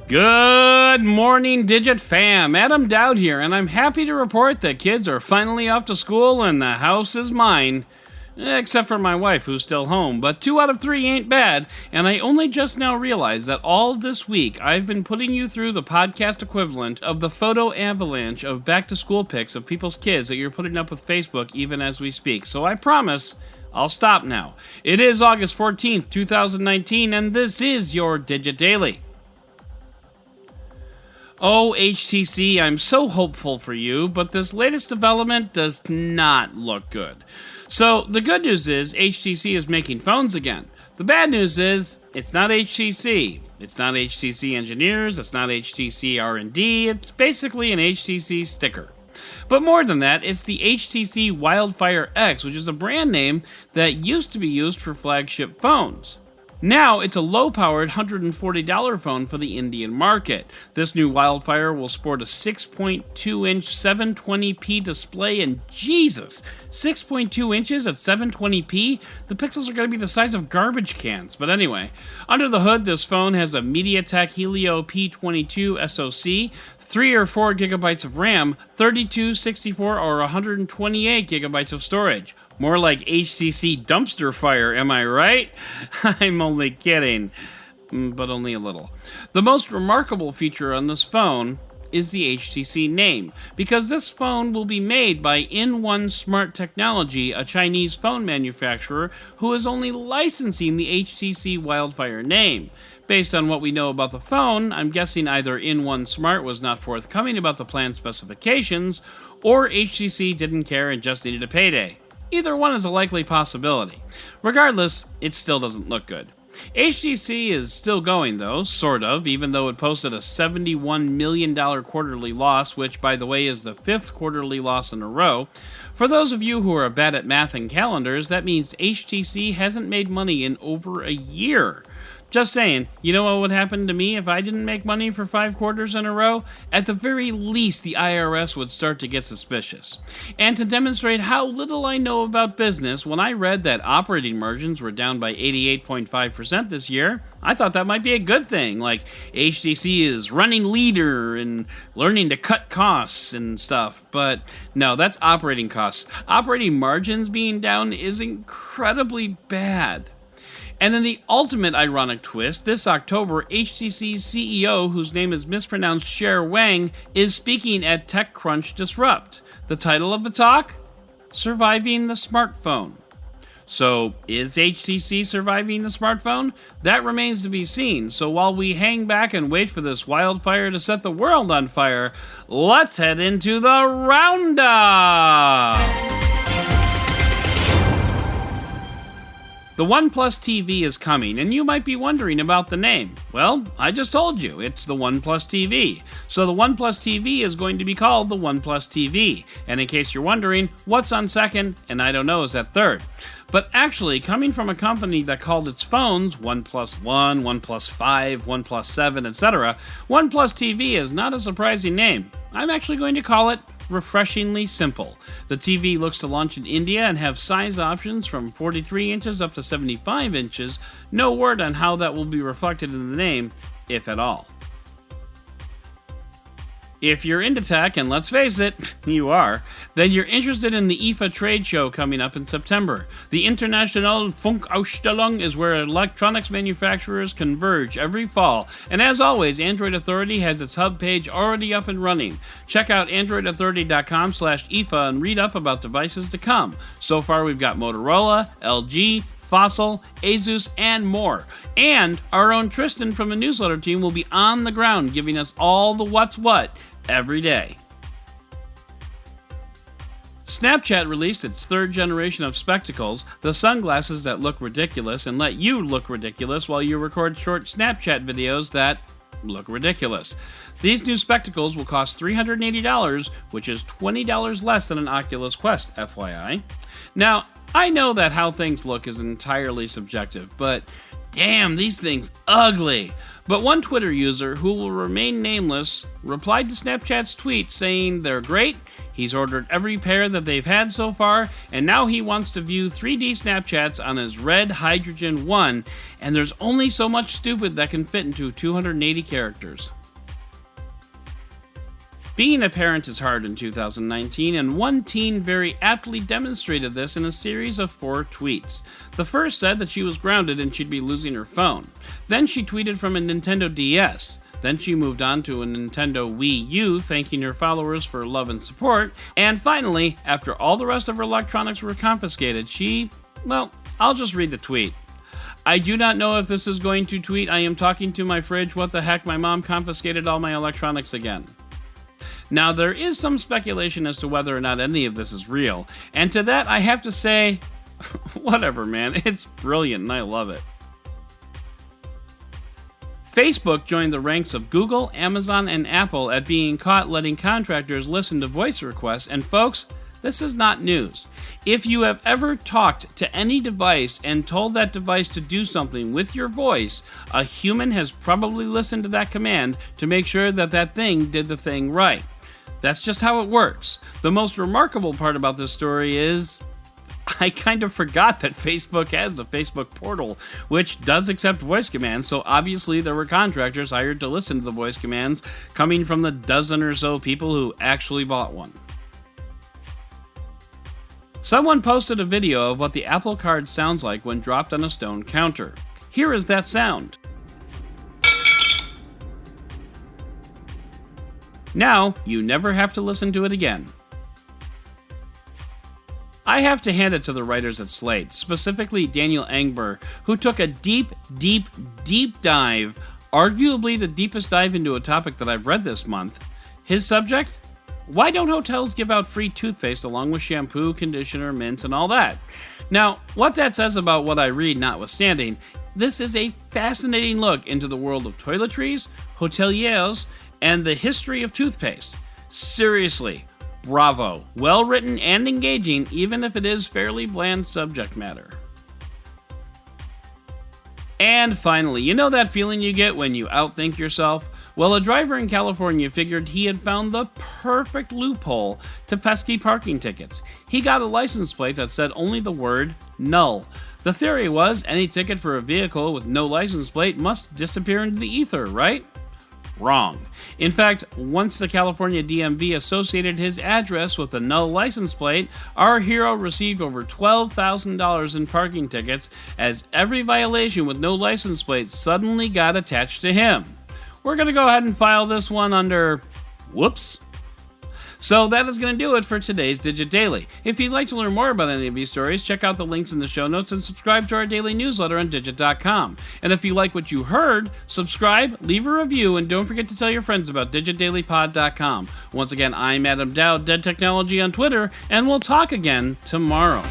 Good morning, Digit fam. Adam Dowd here, and I'm happy to report that kids are finally off to school and the house is mine. Except for my wife, who's still home, but 2 out of 3 ain't bad, and I only just now realized that all this week I've been putting you through the podcast equivalent of the photo avalanche of back-to-school pics of people's kids that you're putting up with Facebook even as we speak, so I promise I'll stop now. It is August 14th, 2019, and this is your Digit Daily. Oh, HTC, I'm so hopeful for you, but this latest development does not look good. So, the good news is HTC is making phones again. The bad news is it's not HTC. It's not HTC engineers, it's not HTC R&D, it's basically an HTC sticker. But more than that, it's the HTC Wildfire X, which is a brand name that used to be used for flagship phones. Now, it's a low-powered $140 phone for the Indian market. This new Wildfire will sport a 6.2-inch 720p display, and Jesus, 6.2 inches at 720p? The pixels are going to be the size of garbage cans. But anyway, under the hood, this phone has a MediaTek Helio P22 SoC, 3 or 4 gigabytes of RAM, 32, 64, or 128 gigabytes of storage. More like HTC dumpster fire, am I right? I'm only kidding, but only a little. The most remarkable feature on this phone is the HTC name, because this phone will be made by In1 Smart Technology, a Chinese phone manufacturer who is only licensing the HTC Wildfire name. Based on what we know about the phone, I'm guessing either In1 Smart was not forthcoming about the planned specifications, or HTC didn't care and just needed a payday. Either one is a likely possibility. Regardless, it still doesn't look good. HTC is still going though, sort of, even though it posted a $71 million quarterly loss, which, by the way, is the 5th quarterly loss in a row. For those of you who are bad at math and calendars, that means HTC hasn't made money in over a year. Just saying, you know what would happen to me if I didn't make money for 5 quarters in a row? At the very least, the IRS would start to get suspicious. And to demonstrate how little I know about business, when I read that operating margins were down by 88.5% this year, I thought that might be a good thing, like HTC is running leader and learning to cut costs and stuff. But no, that's operating costs. Operating margins being down is incredibly bad. And in the ultimate ironic twist, this October, HTC's CEO, whose name is mispronounced Cher Wang, is speaking at TechCrunch Disrupt. The title of the talk? Surviving the Smartphone. So, is HTC surviving the smartphone? That remains to be seen, so while we hang back and wait for this wildfire to set the world on fire, let's head into the roundup! The OnePlus TV is coming, and you might be wondering about the name. Well, I just told you, it's the OnePlus TV. So the OnePlus TV is going to be called the OnePlus TV. And in case you're wondering, what's on second, and I don't know, is at third. But actually, coming from a company that called its phones OnePlus One, OnePlus 5, OnePlus 7, etc., OnePlus TV is not a surprising name. I'm actually going to call it refreshingly simple. The TV looks to launch in India and have size options from 43 inches up to 75 inches. No word on how that will be reflected in the name, if at all. If you're into tech, and let's face it, you are, then you're interested in the IFA trade show coming up in September. The International Funkausstellung is where electronics manufacturers converge every fall, and as always, Android Authority has its hub page already up and running. Check out androidauthority.com/IFA and read up about devices to come. So far, we've got Motorola, LG, Fossil, Asus, and more. And our own Tristan from the newsletter team will be on the ground giving us all the what's what every day. Snapchat released its 3rd generation of spectacles, the sunglasses that look ridiculous and let you look ridiculous while you record short Snapchat videos that look ridiculous. These new spectacles will cost $380, which is $20 less than an Oculus Quest, FYI. Now, I know that how things look is entirely subjective, but damn, these things ugly. But one Twitter user, who will remain nameless, replied to Snapchat's tweet saying they're great, he's ordered every pair that they've had so far, and now he wants to view 3D Snapchats on his Red Hydrogen 1, and there's only so much stupid that can fit into 280 characters. Being a parent is hard in 2019, and one teen very aptly demonstrated this in a series of 4 tweets. The first said that she was grounded and she'd be losing her phone. Then she tweeted from a Nintendo DS. Then she moved on to a Nintendo Wii U, thanking her followers for love and support. And finally, after all the rest of her electronics were confiscated, I'll just read the tweet. I do not know if this is going to tweet, I am talking to my fridge, what the heck, my mom confiscated all my electronics again. Now, there is some speculation as to whether or not any of this is real, and to that I have to say, whatever, man, it's brilliant and I love it. Facebook joined the ranks of Google, Amazon, and Apple at being caught letting contractors listen to voice requests, and folks, this is not news. If you have ever talked to any device and told that device to do something with your voice, a human has probably listened to that command to make sure that that thing did the thing right. That's just how it works. The most remarkable part about this story is I kind of forgot that Facebook has the Facebook portal, which does accept voice commands, so obviously there were contractors hired to listen to the voice commands coming from the dozen or so people who actually bought one. Someone posted a video of what the Apple Card sounds like when dropped on a stone counter. Here is that sound. Now, you never have to listen to it again. I have to hand it to the writers at Slate, specifically Daniel Engber, who took a deep dive, arguably the deepest dive into a topic that I've read this month. His subject? Why don't hotels give out free toothpaste along with shampoo, conditioner, mints, and all that? Now, what that says about what I read notwithstanding, this is a fascinating look into the world of toiletries, hoteliers, and the history of toothpaste. Seriously, bravo. Well written and engaging, even if it is fairly bland subject matter. And finally, you know that feeling you get when you outthink yourself? Well, a driver in California figured he had found the perfect loophole to pesky parking tickets. He got a license plate that said only the word null. The theory was any ticket for a vehicle with no license plate must disappear into the ether, right? Wrong. In fact, once the California DMV associated his address with the null license plate, our hero received over $12,000 in parking tickets as every violation with no license plate suddenly got attached to him. We're going to go ahead and file this one under whoops. So that is going to do it for today's Digit Daily. If you'd like to learn more about any of these stories, check out the links in the show notes and subscribe to our daily newsletter on Digit.com. And if you like what you heard, subscribe, leave a review, and don't forget to tell your friends about DigitDailyPod.com. Once again, I'm Adam Dowd, Dead Technology on Twitter, and we'll talk again tomorrow.